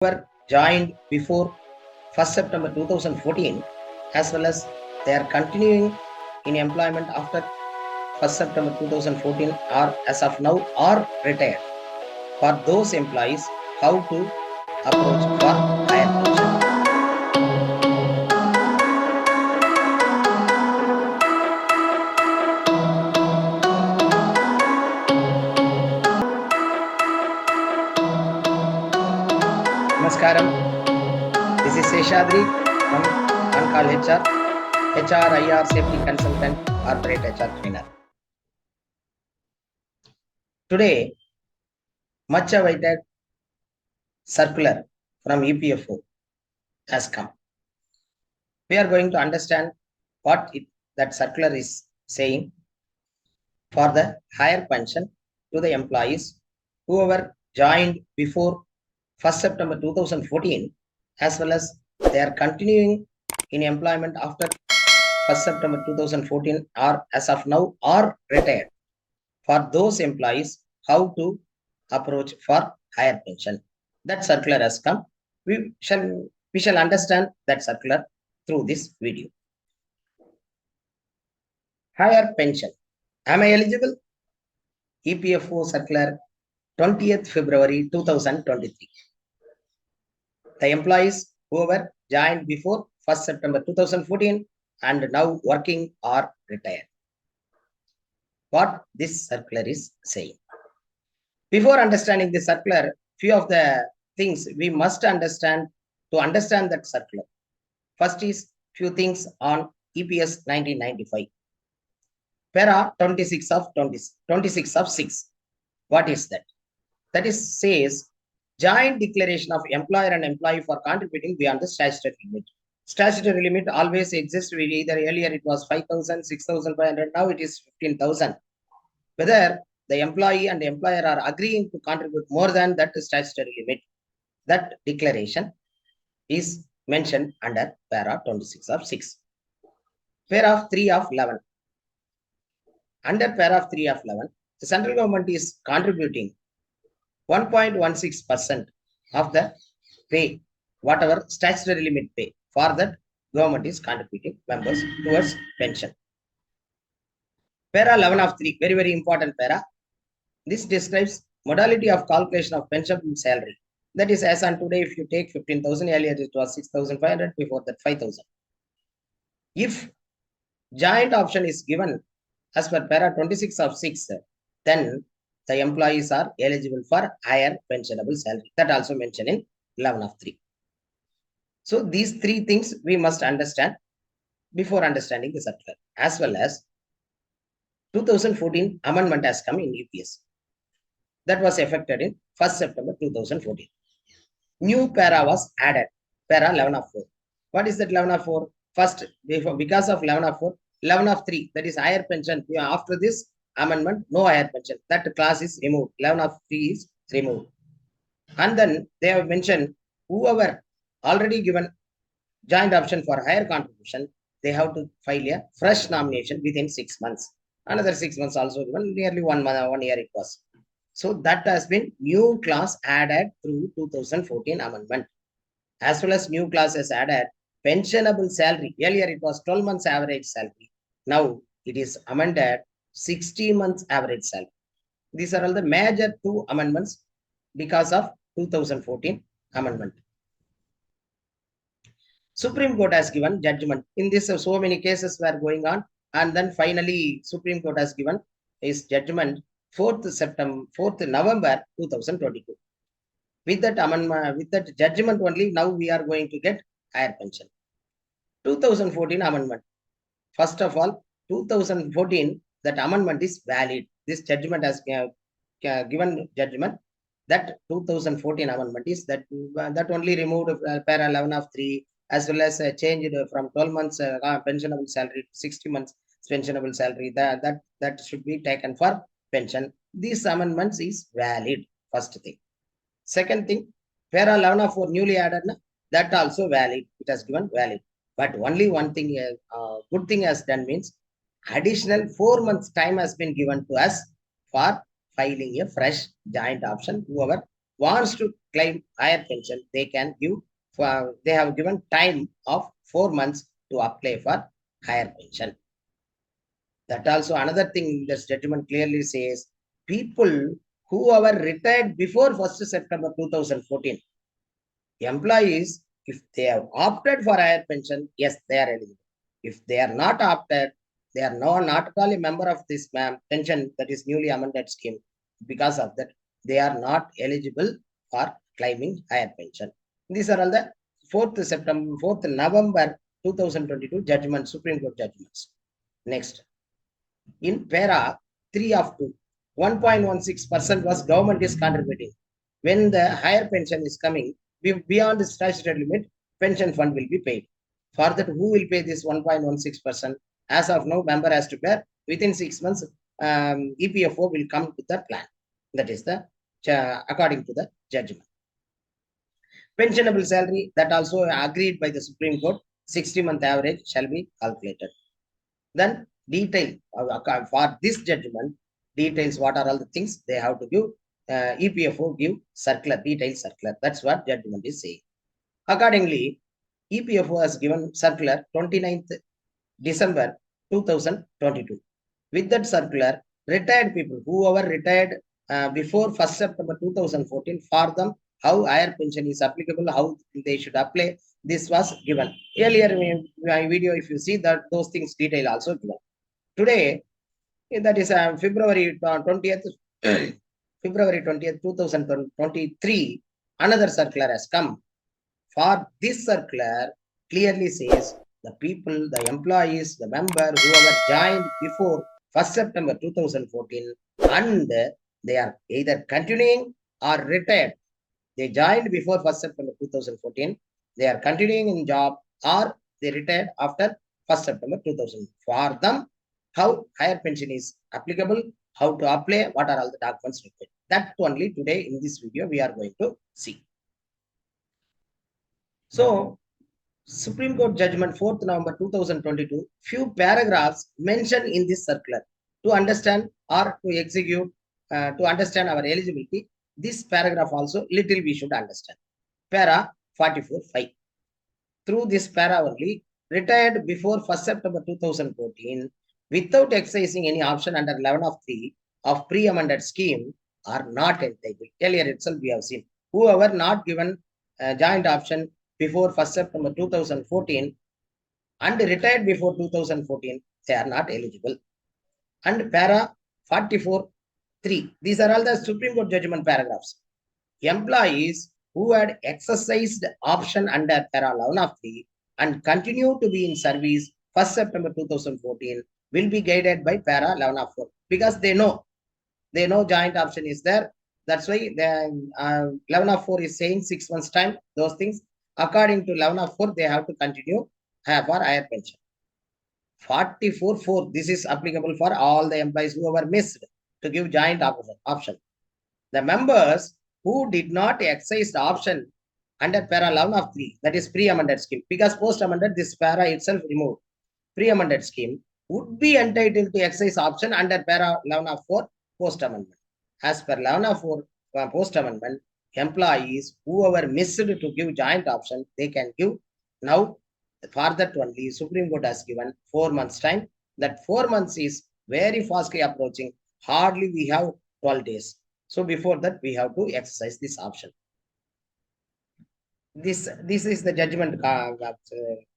were joined before 1st September 2014, as well as they are continuing in employment after 1st September 2014 or as of now or retired. For those employees, how to approach for higher pension. Namaskaram. This is Seshadri from On-Call HR, IR Safety Consultant, Corporate HR Trainer. Today, much awaited circular from EPFO has come. We are going to understand what that circular is saying for the higher pension to the employees who were joined before 1st September 2014, as well as they are continuing in employment after 1st September 2014 or as of now or retired. For those employees, how to approach for higher pension. That circular has come. We shall understand that circular through this video. Higher pension. Am I eligible? EPFO Circular 20th February 2023. The employees who were joined before 1st September 2014 and now working or retired. What this circular is saying. Before understanding the circular, few of the things we must understand to understand that circular. First is few things on EPS 1995. Para 26 of 6. What is that? That is says joint declaration of employer and employee for contributing beyond the statutory limit. Statutory limit always exists. Either earlier it was 5,000, 6,500. Now it is 15,000. Whether the employee and the employer are agreeing to contribute more than that statutory limit, that declaration is mentioned under para 26 of 6. Paragraph 3 of 11. Under paragraph 3 of 11, the central government is contributing 1.16% of the pay, whatever statutory limit pay. For that, government is contributing members towards pension. Para 11 of 3, very, very important para. This describes modality of calculation of pension salary. That is, as on today, if you take 15,000, earlier it was 6,500, before that 5,000. If joint option is given as per para 26 of 6, then the employees are eligible for higher pensionable salary. That also mentioned in 11 of 3. So these three things we must understand before understanding the circular. As well as 2014 amendment has come in EPS. That was effected in 1st September 2014. New para was added, para 11 of 4. What is that 11 of 4? First, because of 11 of 4, 11 of 3, that is higher pension. After this amendment, no higher pension. That class is removed. 11 of 3 is removed. And then they have mentioned whoever already given joint option for higher contribution, they have to file a fresh nomination within 6 months. Another 6 months also given, nearly 1 year it was. So that has been new class added through 2014 amendment. As well as new class is added pensionable salary. Earlier it was 12 months average salary. Now it is amended 60 months average salary. These are all the major 2 amendments because of 2014 amendment. Supreme Court has given judgment. In this, so many cases were going on, and then finally Supreme Court has given his judgment 4th November 2022. With that amendment, with that judgment only, now we are going to get higher pension. 2014 amendment. First of all, 2014, that amendment is valid. This judgment has given judgment that 2014 amendment is that only removed para 11 of 3, as well as changed from 12 months pensionable salary to 60 months pensionable salary. That should be taken for pension. These amendments is valid. First thing. Second thing, para 11 of 4 newly added, that also valid. It has given valid. But only one thing, good thing has done means additional 4 months time has been given to us for filing a fresh joint option, whoever wants to claim higher pension, they can give, they have given time of 4 months to apply for higher pension. That also another thing this judgment clearly says, people who are retired before 1st September 2014, employees, if they have opted for higher pension, yes, they are eligible. If they are not opted, they are not at all a member of this pension, that is newly amended scheme. Because of that, they are not eligible for claiming higher pension. These are all the 4th November 2022 judgment, Supreme Court judgments. Next, in para 3 of 2, 1.16% was government is contributing. When the higher pension is coming, beyond the statutory limit, pension fund will be paid. For that, who will pay this 1.16%? As of now, member has to bear within 6 months. EPFO will come to the plan. That is the according to the judgment. Pensionable salary, that also agreed by the Supreme Court, 60-month average shall be calculated. Then detail for this judgment, details what are all the things they have to give. EPFO give circular, detailed circular. That's what judgment is saying. Accordingly, EPFO has given circular 29th December 2022. With that circular, retired people who are retired before 1st September 2014, for them, how higher pension is applicable, how they should apply, this was given. Earlier in my video, if you see that, those things detail also given. Today, that is February 20th, February 20th, 2023, another circular has come. For this circular, clearly says the people, the employees, the member who have joined before 1st September 2014 and they are either continuing or retired. They joined before 1st September 2014. They are continuing in job or they retired after 1st September 2000. For them, how higher pension is applicable, how to apply, what are all the documents required. That only today in this video we are going to see. So, Supreme Court judgment 4th November 2022, few paragraphs mentioned in this circular to understand or to execute, to understand our eligibility. This paragraph also little we should understand. Para 44.5. Through this para only, retired before 1st September 2014 without exercising any option under 11 of 3 of pre-amended scheme are not entitled. Earlier itself we have seen. Whoever not given joint option before 1st September 2014 and retired before 2014, they are not eligible. And para 44.3. These are all the Supreme Court judgment paragraphs. Employees who had exercised option under para 11 of 3 and continue to be in service 1st September 2014 will be guided by para 11 of 4 because they know joint option is there. That's why the 11 of 4 is saying 6 months time. Those things according to 11 of 4 they have to continue for higher pension. 44.4, this is applicable for all the employees who were missed to give joint option. The members who did not exercise the option under para 11 of 3, that is pre-amended scheme, because post-amended this para itself removed. Pre-amended scheme would be entitled to exercise option under para 11 of 4 post-amendment. As per 11 of 4 post-amendment, employees who were missed to give joint option, they can give. Now, for that only, Supreme Court has given 4 months time. That 4 months is very fastly approaching. Hardly we have 12 days. So before that, we have to exercise this option. This is the judgment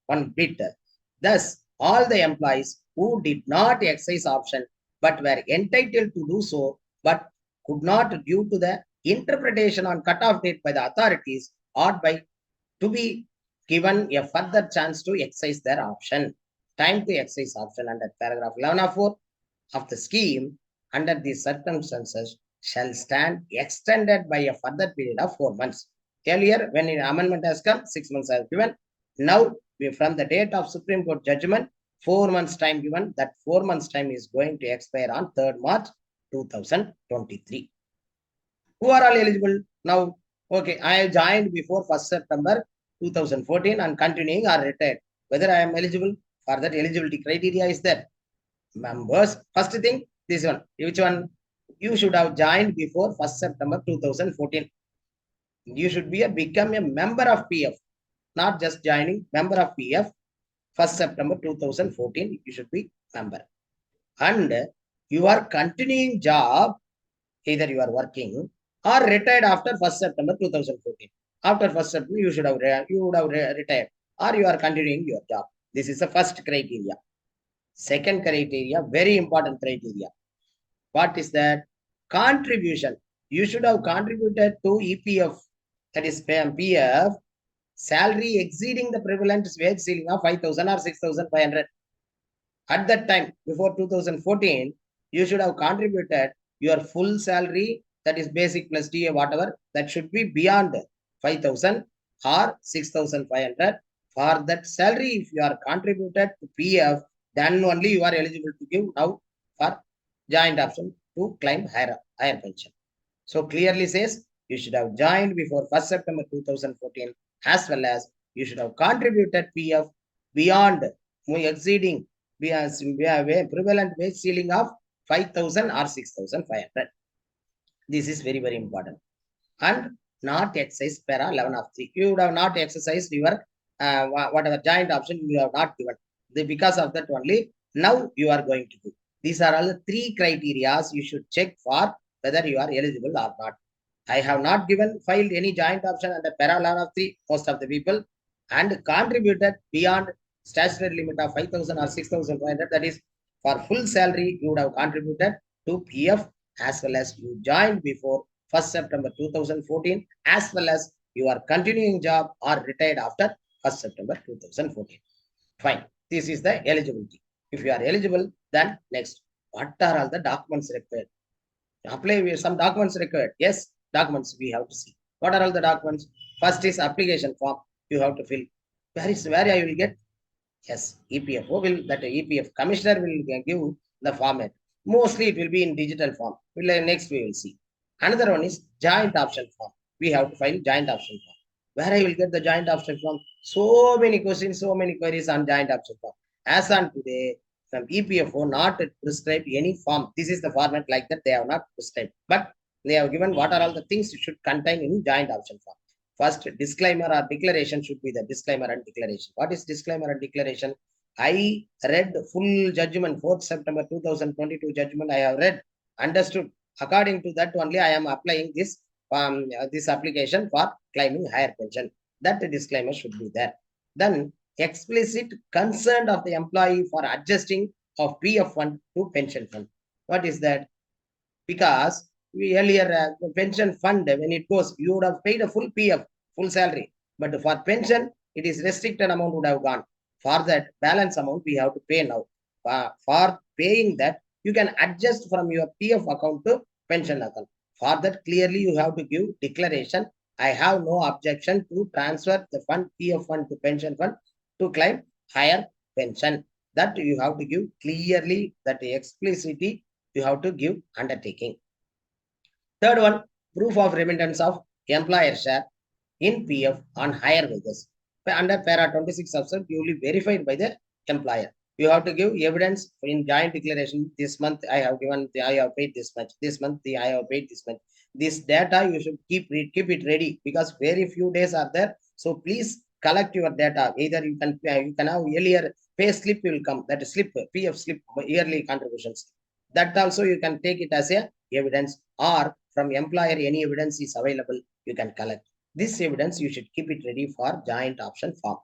one bit. Thus, all the employees who did not exercise option but were entitled to do so but could not due to the interpretation on cutoff date by the authorities or by to be given a further chance to exercise their option. Time to exercise option under paragraph 11 of 4 of the scheme under these circumstances shall stand extended by a further period of 4 months. Earlier, when an amendment has come, 6 months has given. Now, from the date of Supreme Court judgment, 4 months time given. That 4 months time is going to expire on 3rd March 2023. Who are all eligible? Now, okay, I joined before 1st September 2014 and continuing or retired. Whether I am eligible for that eligibility criteria is there. Members, first thing, this one. Which one? You should have joined before 1st September 2014. You should become a member of PF, not just joining, member of PF. 1st September 2014, you should be member. And you are continuing job, either you are working or retired after 1st September 2014. After 1st September, you would have retired, or you are continuing your job. This is the first criteria. Second criteria, very important criteria. What is that? Contribution. You should have contributed to EPF, that is PF, salary exceeding the prevalent wage ceiling of 5,000 or 6,500. At that time, before 2014, you should have contributed your full salary, that is basic plus DA, whatever, that should be beyond 5,000 or 6,500. For that salary, if you are contributed to PF, then only you are eligible to give now for joint option to claim higher pension. So clearly says you should have joined before 1st September 2014, as well as you should have contributed PF beyond exceeding prevalent wage ceiling of 5,000 or 6,500. This is very, very important. And not exercise para 11 of 3. You would have not exercised your whatever joint option you have not given. Because of that only, now you are going to do. These are all the 3 criteria you should check for whether you are eligible or not. I have not filed any joint option under para 11 of 3, most of the people, and contributed beyond statutory limit of 5,000 or 6,500. That is, for full salary, you would have contributed to PF, as well as you joined before 1st September 2014, as well as you are continuing job or retired after 1st September 2014. Fine. This is the eligibility. If you are eligible, then next, what are all the documents required? Apply with some documents required. Yes, documents we have to see. What are all the documents? First is application form you have to fill. Where I will get? Yes, EPFO will, that EPF commissioner will give the format. Mostly it will be in digital form. Next we will see. Another one is joint option form. We have to file joint option form. Where I will get the joint option form? So many questions, so many queries on joint option form. As on today, from EPFO not prescribed any form. This is the format like that they have not prescribed. But they have given what are all the things you should contain in joint option form. First, disclaimer or declaration should be the disclaimer and declaration. What is disclaimer and declaration? I read full judgment, 4th September 2022 judgment. I have read, understood. According to that only, I am applying this application for claiming higher pension. That disclaimer should be there. Then, explicit consent of the employee for adjusting of PF fund to pension fund. What is that? Because we earlier pension fund, when it goes, you would have paid a full PF, full salary. But for pension, it is restricted amount would have gone. For that balance amount, we have to pay now. For paying that, you can adjust from your PF account to pension account. For that, clearly you have to give declaration. I have no objection to transfer the fund, PF fund to pension fund to claim higher pension. That you have to give clearly, that explicitly you have to give undertaking. Third one, proof of remittance of employer share in PF on higher wages. Under para 26 of duly verified by the employer. You have to give evidence in joint declaration. This month I have paid this much. This month I have paid this much. This data you should keep it ready, because very few days are there. So please collect your data. Either you can have earlier pay slip will come. That is slip, PF slip, yearly contributions. That also you can take it as a evidence, or from employer any evidence is available, you can collect. This evidence you should keep it ready for joint option form.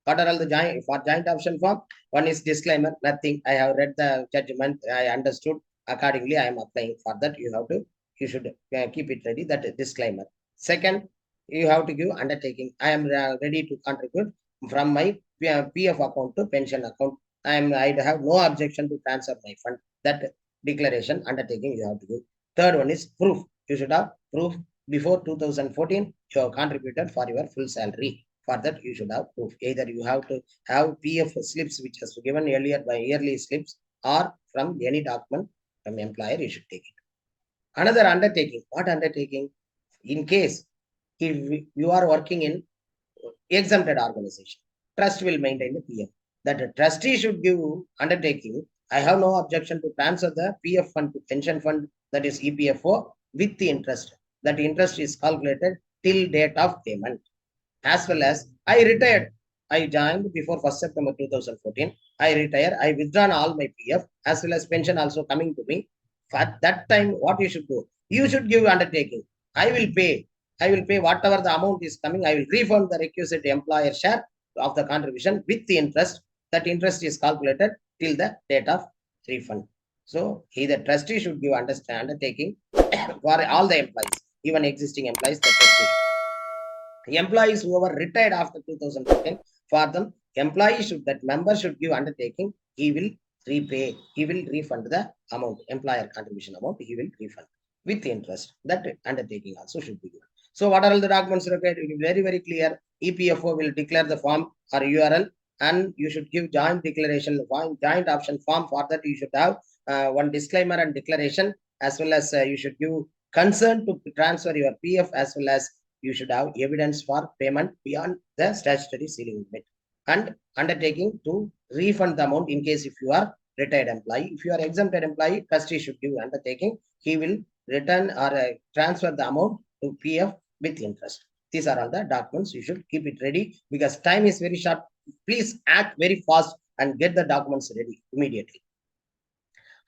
What are all the joint option form? One is disclaimer, nothing. I have read the judgment, I understood. Accordingly, I am applying for that. You should keep it ready, that disclaimer. Second, you have to give undertaking. I am ready to contribute from my PF account to pension account. I have no objection to transfer my fund. That declaration, undertaking you have to do. Third one is proof. You should have proof before 2014 you have contributed for your full salary. For that you should have proof. Either you have to have PF slips which was given earlier by yearly slips, or from any document from employer you should take it. Another undertaking. What undertaking? In case if you are working in exempted organization, trust will maintain the PF. That a trustee should give undertaking. I have no objection to transfer the PF fund to pension fund, that is EPFO, with the interest. That interest is calculated till date of payment. As well as I retired. I joined before 1st September 2014. I retire. I withdrawn all my PF as well as pension also coming to me. At that time, what you should do? You should give undertaking. I will pay. I will pay whatever the amount is coming. I will refund the requisite employer share of the contribution with the interest. That interest is calculated till the date of refund. So, the trustee should give undertaking for all the employees, even existing employees. The trustee. Employees who were retired after 2014, for them, that member should give undertaking, he will repay, he will refund the amount, employer contribution amount, he will refund with interest. That undertaking also should be given. So what are all the documents required? It will be very, very clear. EPFO will declare the form or URL, and you should give joint declaration, joint option form. For that, you should have one disclaimer and declaration, as well as you should give consent to transfer your PF, as well as you should have evidence for payment beyond the statutory ceiling limit, and undertaking to refund the amount in case if you are retired employee. If you are exempted employee, trustee should give undertaking. He will return or transfer the amount to PF with interest. These are all the documents. You should keep it ready because time is very short. Please act very fast and get the documents ready immediately.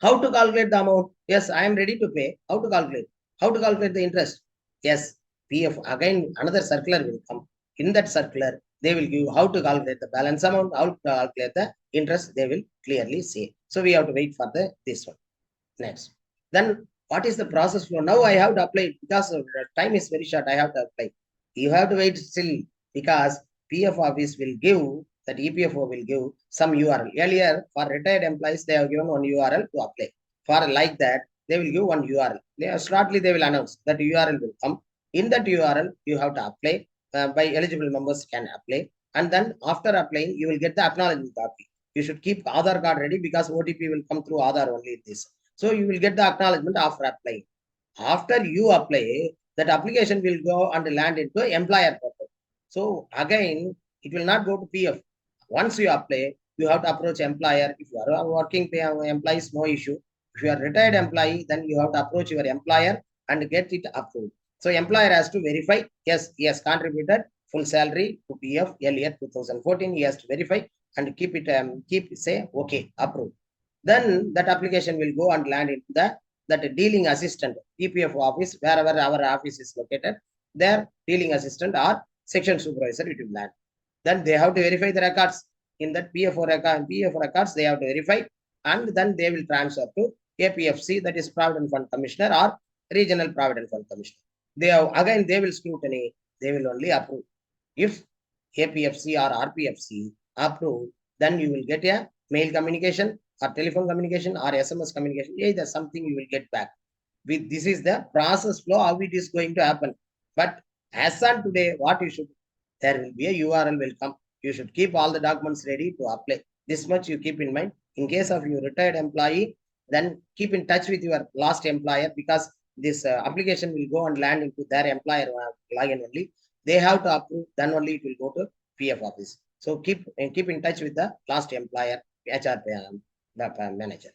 How to calculate the amount? Yes, I am ready to pay. How to calculate? How to calculate the interest? Yes, PF, again, another circular will come. In that circular, they will give how to calculate the balance amount, how to calculate the interest, they will clearly say. So we have to wait for this one. Next. Then what is the process flow? Now I have to apply because time is very short. I have to apply. You have to wait still because PF office will give, that EPFO will give some URL. Earlier, for retired employees, they have given one URL to apply. For like that, they will give one URL. Shortly, they will announce that URL will come. In that URL, you have to apply. By eligible members can apply. And then after applying, you will get the acknowledgement copy. You should keep Aadhaar card ready because OTP will come through Aadhaar only this. So you will get the acknowledgement after applying. After you apply, that application will go and land into employer portal. So again, it will not go to PF. Once you apply, you have to approach employer. If you are working employees, no issue. If you are retired employee, then you have to approach your employer and get it approved. So employer has to verify, yes, he has contributed full salary to PF earlier 2014. He has to verify and keep it, say, okay, approved. Then that application will go and land into that dealing assistant, EPFO office, wherever our office is located, their dealing assistant or section supervisor, it will land. Then they have to verify the records. In that PFO records, they have to verify, and then they will transfer to APFC, that is Provident Fund Commissioner or Regional Provident Fund Commissioner. They will scrutiny, they will only approve. If APFC or RPFC approve, then you will get a mail communication or telephone communication or SMS communication. Either something you will get back. This is the process flow, how it is going to happen. But as on today, what you should, there will be a URL will come. You should keep all the documents ready to apply. This much you keep in mind. In case of your retired employee, then keep in touch with your last employer because this application will go and land into their employer login only. They have to approve, then only it will go to PF office. So keep in touch with the last employer, HR manager.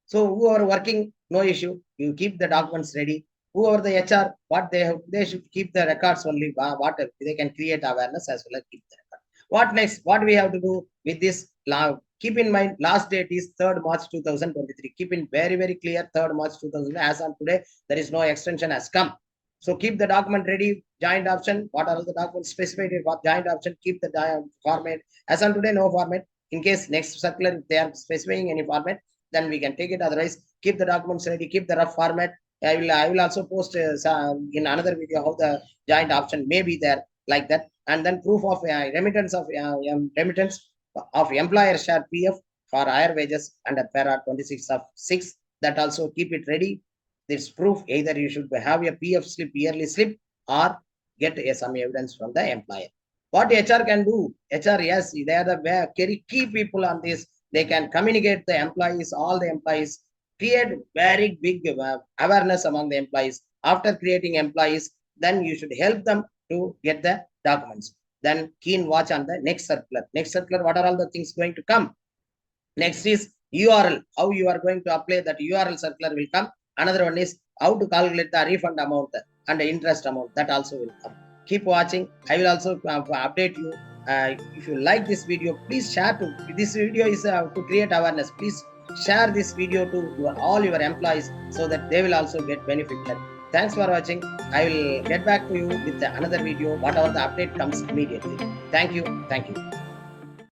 So who are working, no issue. You keep the documents ready. Whoever the HR, what they should keep the records only. What they can create awareness as well as keep the record. What next? What we have to do with this? Keep in mind, last date is 3rd March 2023. Keep in very, very clear 3rd March 2023. As on today, there is no extension has come. So keep the document ready. Joint option. What are the documents specified for joint option? Keep the format. As on today, no format. In case next circular, if they are specifying any format, then we can take it. Otherwise, keep the documents ready. Keep the rough format. I will also post in another video how the joint option may be there like that. And then proof of remittance of employer share PF for higher wages under para 26 of 6. That also keep it ready. This proof, either you should have a PF slip, yearly slip, or get some evidence from the employer. What HR can do? HR, yes, they are the key people on this. They can communicate the employees, all the employees, create very big awareness among the employees. After creating employees, then you should help them to get the documents. Then keen watch on the next circular. Next circular, what are all the things going to come? Next is URL, how you are going to apply that URL circular will come. Another one is how to calculate the refund amount and the interest amount, that also will come. Keep watching. I will also update you. If you like this video, please share to this video is to create awareness. Please share this video to all your employees so that they will also get benefited. Thanks for watching. I will get back to you with another video, whatever the update comes immediately. Thank you. Thank you.